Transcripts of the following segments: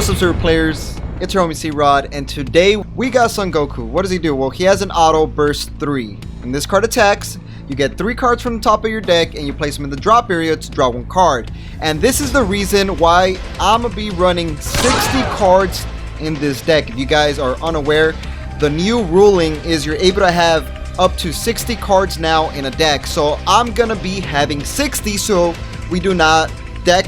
What's up, server players? It's your homie C-Rod, and today we got Son Goku. What does he do? Well, he has an auto burst 3. When this card attacks, you get 3 cards from the top of your deck and you place them in the drop area to draw 1 card. And this is the reason why I'm gonna be running 60 cards in this deck. If you guys are unaware, the new ruling is you're able to have up to 60 cards now in a deck. So I'm gonna be having 60 so we do not deck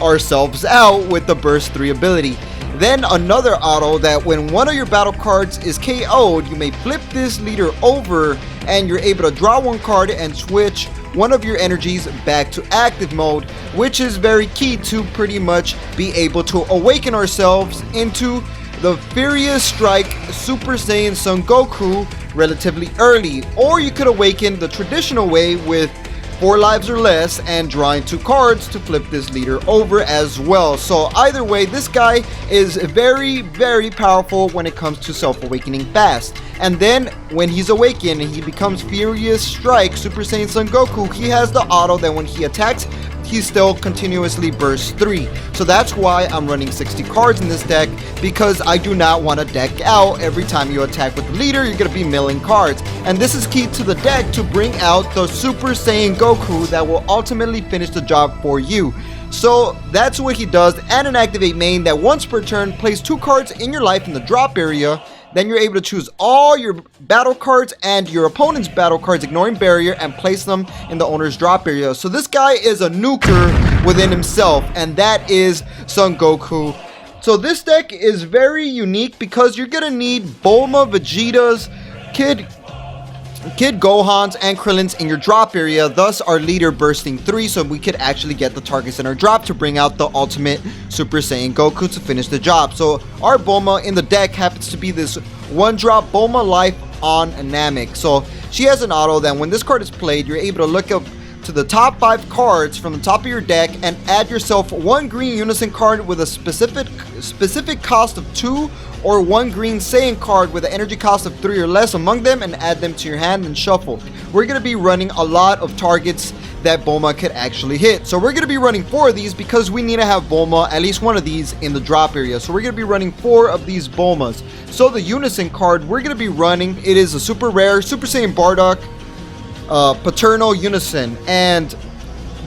ourselves out with the burst 3 ability. Then another auto that when one of your battle cards is KO'd, you may flip this leader over and you're able to draw 1 card and switch one of your energies back to active mode, which is very key to pretty much be able to awaken ourselves into the Furious Strike Super Saiyan Son Goku relatively early. Or you could awaken the traditional way with 4 lives or less and drawing 2 cards to flip this leader over as well. So either way, this guy is very powerful when it comes to self-awakening fast. And then when he's awakened and he becomes Furious Strike Super Saiyan Son Goku, he has the auto that when he attacks, he still continuously bursts 3. So that's why I'm running 60 cards in this deck, because I do not want to deck out every time you attack with the leader. You're going to be milling cards, and this is key to the deck to bring out the Super Saiyan Goku that will ultimately finish the job for you. So that's what he does. And an activate main that once per turn plays 2 cards in your life in the drop area. Then you're able to choose all your battle cards and your opponent's battle cards, ignoring barrier, and place them in the owner's drop area. So this guy is a nuker within himself, and that is Son Goku. So this deck is very unique because you're gonna need Bulma, Vegeta's, Kid Gohan's, and Krillin's in your drop area, thus our leader bursting 3, so we could actually get the targets in our drop to bring out the ultimate Super Saiyan Goku to finish the job. So our Bulma in the deck happens to be this 1-drop Bulma Life on Namek. So she has an auto that when this card is played, you're able to look up to the top 5 cards from the top of your deck and add yourself 1 green Unison card with a specific cost of 2, or 1 green Saiyan card with an energy cost of 3 or less among them, and add them to your hand and shuffle. We're going to be running a lot of targets that Bulma could actually hit. So we're going to be running 4 of these because we need to have Bulma, at least one of these, in the drop area. So we're going to be running 4 of these Bulmas. So the Unison card we're going to be running, it is a super rare Super Saiyan Bardock Paternal Unison, and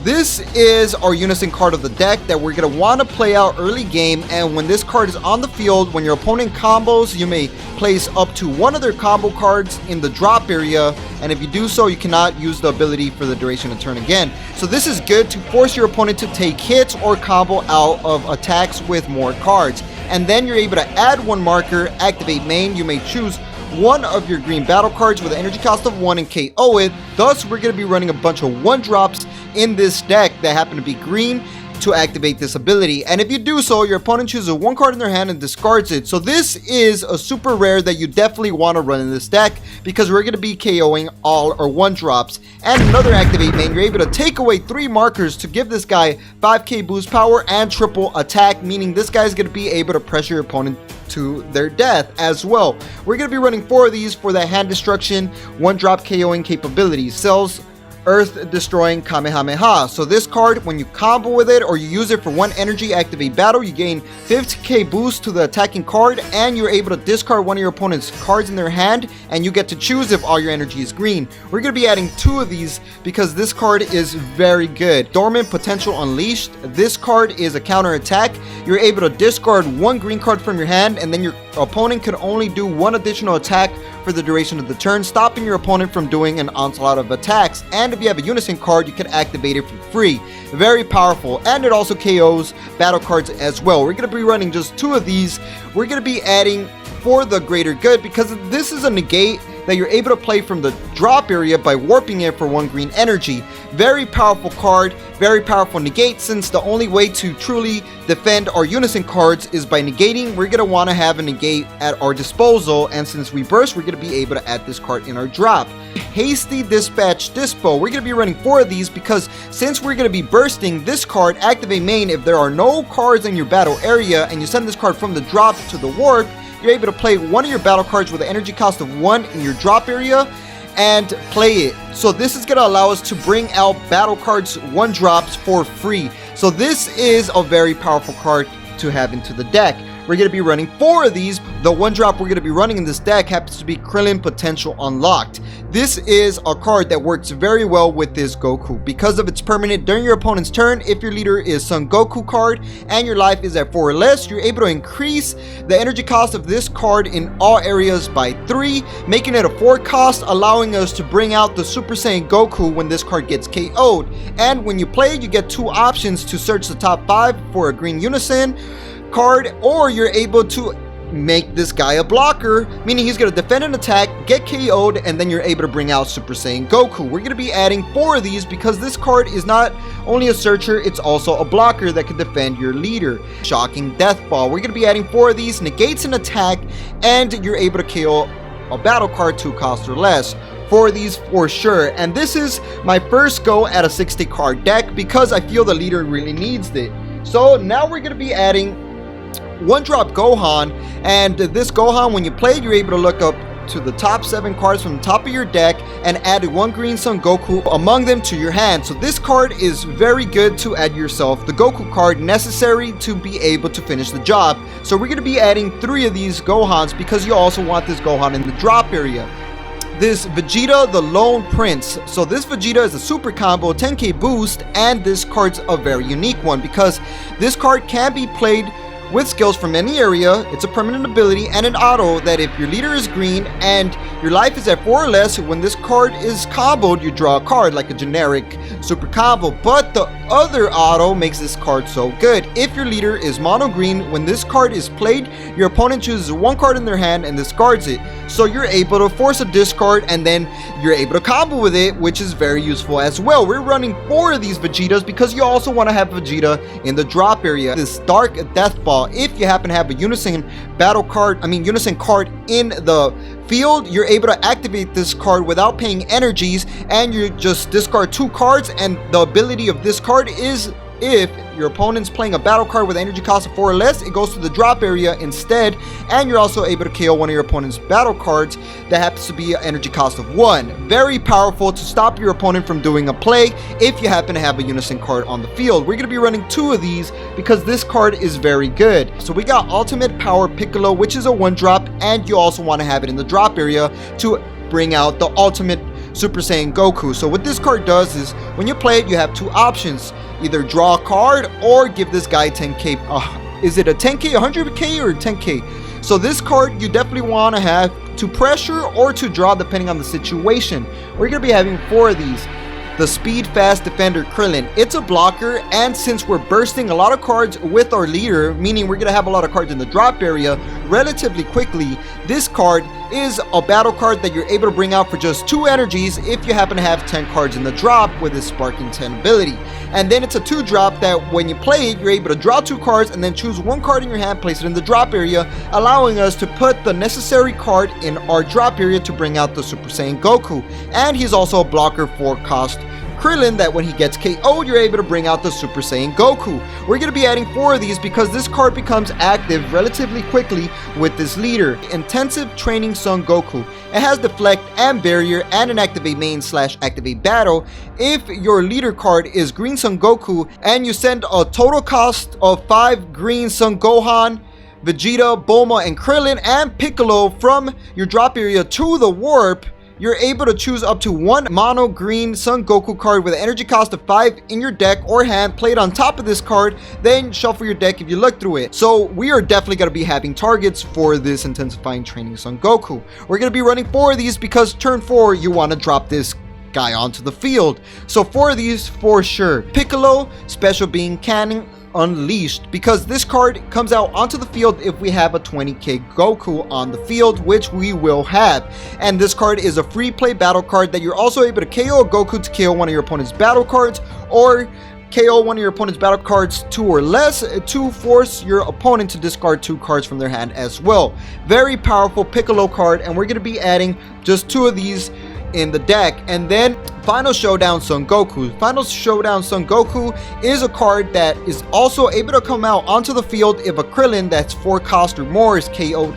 this is our Unison card of the deck that we're going to want to play out early game. And when this card is on the field, when your opponent combos, you may place up to 1 of their combo cards in the drop area, and if you do so, you cannot use the ability for the duration of turn again. So this is good to force your opponent to take hits or combo out of attacks with more cards. And then you're able to add 1 marker, activate main. You may choose 1 of your green battle cards with an energy cost of 1 and KO it. Thus, we're going to be running a bunch of 1-drops in this deck that happen to be green to activate this ability. And if you do so, your opponent chooses 1 card in their hand and discards it. So this is a super rare that you definitely want to run in this deck, because we're going to be KOing all our 1-drops. And another activate main, you're able to take away 3 markers to give this guy 5k boost power and triple attack, meaning this guy's going to be able to pressure your opponent to their death as well. We're going to be running 4 of these for that hand destruction 1-drop KOing capability. Cells Earth Destroying Kamehameha. So this card, when you combo with it or you use it for 1 energy activate battle, you gain 50k boost to the attacking card, and you're able to discard 1 of your opponent's cards in their hand, and you get to choose if all your energy is green. We're going to be adding 2 of these because this card is very good. Dormant Potential Unleashed. This card is a counter attack. You're able to discard 1 green card from your hand, and then your opponent can only do 1 additional attack for the duration of the turn, stopping your opponent from doing an onslaught of attacks. And if you have a Unison card, you can activate it for free. Very powerful, and it also KOs battle cards as well. We're going to be running just 2 of these. We're going to be adding for the greater good, because this is a negate that you're able to play from the drop area by warping it for 1 green energy. Very powerful card, very powerful negate, since the only way to truly defend our Unison cards is by negating. We're going to want to have a negate at our disposal, and since we burst, we're going to be able to add this card in our drop. Hasty Dispatch Dispo. We're going to be running 4 of these because since we're going to be bursting this card, activate main, if there are no cards in your battle area and you send this card from the drop to the warp, you're able to play 1 of your battle cards with an energy cost of 1 in your drop area and play it. So this is going to allow us to bring out battle cards 1-drops for free. So this is a very powerful card to have into the deck. We're going to be running 4 of these. The one drop we're going to be running in this deck happens to be Krillin Potential Unlocked. This is a card that works very well with this Goku because of its permanent during your opponent's turn. If your leader is Son Goku card and your life is at 4 or less, you're able to increase the energy cost of this card in all areas by 3, making it a 4 cost, allowing us to bring out the Super Saiyan Goku when this card gets KO'd. And when you play, you get 2 options to search the top 5 for a green Unison card, or you're able to make this guy a blocker, meaning he's going to defend an attack, get KO'd, and then you're able to bring out Super Saiyan Goku. We're going to be adding 4 of these because this card is not only a searcher, it's also a blocker that can defend your leader. Shocking Death Ball. We're going to be adding 4 of these, negates an attack, and you're able to KO a battle card 2 cost or less. 4 of these for sure. And this is my first go at a 60 card deck because I feel the leader really needs it. So now we're going to be adding one drop Gohan, and this Gohan, when you play it, you're able to look up to the top 7 cards from the top of your deck and add 1 green Son Goku among them to your hand. So this card is very good to add yourself the Goku card necessary to be able to finish the job. So we're going to be adding 3 of these Gohans because you also want this Gohan in the drop area. This Vegeta the Lone Prince. So this Vegeta is a super combo, 10k boost, and this card's a very unique one because this card can be played with skills from any area. It's a permanent ability and an auto that if your leader is green and your life is at 4 or less, when this card is comboed, you draw a card like a generic super combo. But the other auto makes this card so good. If your leader is mono green, when this card is played, your opponent chooses 1 card in their hand and discards it. So you're able to force a discard and then you're able to combo with it, which is very useful as well. We're running 4 of these Vegetas because you also want to have Vegeta in the drop area. This Dark Death Ball. If you happen to have a Unison Unison card in the field, you're able to activate this card without paying energies, and you just discard 2 cards. And the ability of this card is if your opponent's playing a battle card with energy cost of 4 or less, it goes to the drop area instead, and you're also able to KO one of your opponent's battle cards that happens to be an energy cost of 1. Very powerful to stop your opponent from doing a play if you happen to have a Unison card on the field. We're going to be running 2 of these because this card is very good. So we got Ultimate Power Piccolo, which is a 1-drop, and you also want to have it in the drop area to bring out the Ultimate Super Saiyan Goku. So what this card does is when you play it, you have 2 options. Either draw a card or give this guy 10k. Is it a 10k, 100k, or 10k? So this card you definitely want to have to pressure or to draw depending on the situation. We're going to be having 4 of these. The Speed Fast Defender Krillin. It's a blocker, and since we're bursting a lot of cards with our leader, meaning we're going to have a lot of cards in the drop area relatively quickly, this card is a battle card that you're able to bring out for just 2 energies if you happen to have 10 cards in the drop with this Sparking 10 ability. And then it's a 2-drop that when you play it, you're able to draw 2 cards and then choose 1 card in your hand, place it in the drop area, allowing us to put the necessary card in our drop area to bring out the Super Saiyan Goku. And he's also a blocker for cost Krillin that when he gets KO'd, you're able to bring out the Super Saiyan Goku. We're going to be adding 4 of these because this card becomes active relatively quickly with this leader. Intensive Training Son Goku. It has Deflect and Barrier and an Activate Main / Activate Battle. If your leader card is Green Son Goku and you send a total cost of 5 Green Son Gohan, Vegeta, Bulma, and Krillin and Piccolo from your drop area to the warp, you're able to choose up to 1 mono green Son Goku card with an energy cost of 5 in your deck or hand played on top of this card, then shuffle your deck if you look through it. So we are definitely going to be having targets for this Intensifying Training Son Goku. We're going to be running 4 of these because turn 4 you want to drop this guy onto the field. So 4 of these for sure. Piccolo, Special Beam Cannon Unleashed, because this card comes out onto the field if we have a 20k Goku on the field, which we will have. And this card is a free play battle card that you're also able to KO a Goku to KO one of your opponent's battle cards, or KO one of your opponent's battle cards 2 or less to force your opponent to discard 2 cards from their hand as well. Very powerful Piccolo card, and we're going to be adding just 2 of these in the deck. And then Final Showdown Son Goku. Final Showdown Son Goku is a card that is also able to come out onto the field if a Krillin that's 4 cost or more is KO'd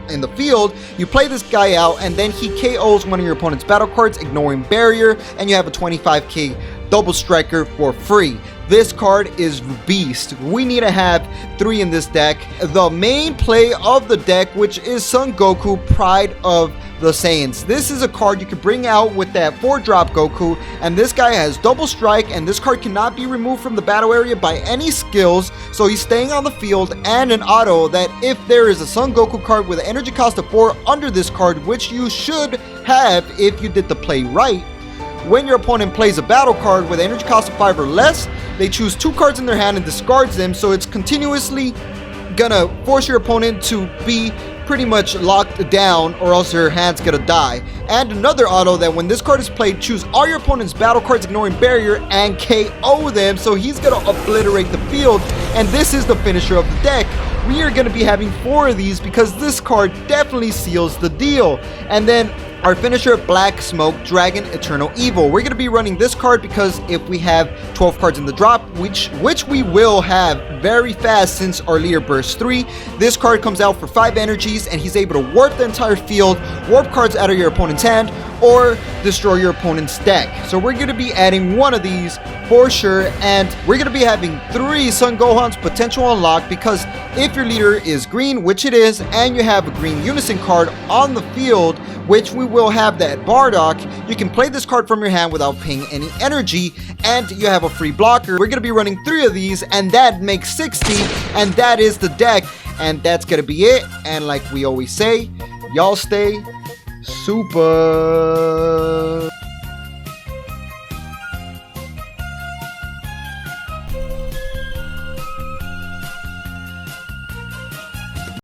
in the field. You play this guy out and then he KOs one of your opponent's battle cards, ignoring barrier, and you have a 25k double striker for free. this card is beast. We need to have 3 in this deck. The main play of the deck, which is Son Goku, Pride of the Saiyans. This is a card you can bring out with that 4-drop Goku, and this guy has double strike, and this card cannot be removed from the battle area by any skills, so he's staying on the field, and an auto that if there is a Son Goku card with an energy cost of 4 under this card, which you should have if you did the play right, when your opponent plays a battle card with an energy cost of 5 or less, they choose 2 cards in their hand and discards them, so it's continuously gonna force your opponent to be pretty much locked down, or else your hand's gonna die. And another auto that when this card is played, choose all your opponent's battle cards ignoring barrier and KO them, so he's gonna obliterate the field, and this is the finisher of the deck. We are gonna be having 4 of these because this card definitely seals the deal. And then our finisher, Black Smoke Dragon Eternal Evil. We're going to be running this card because if we have 12 cards in the drop, which we will have very fast since our leader bursts 3, this card comes out for 5 energies and he's able to warp the entire field, warp cards out of your opponent's hand, or destroy your opponent's deck. So we're going to be adding 1 of these for sure, and we're going to be having 3 Son Gohans potential unlock because if your leader is green, which it is, and you have a green Unison card on the field, which we will have that Bardock, you can play this card from your hand without paying any energy, and you have a free blocker. We're going to be running 3 of these, and that makes 60, and that is the deck, and that's going to be it. And like we always say, y'all stay super.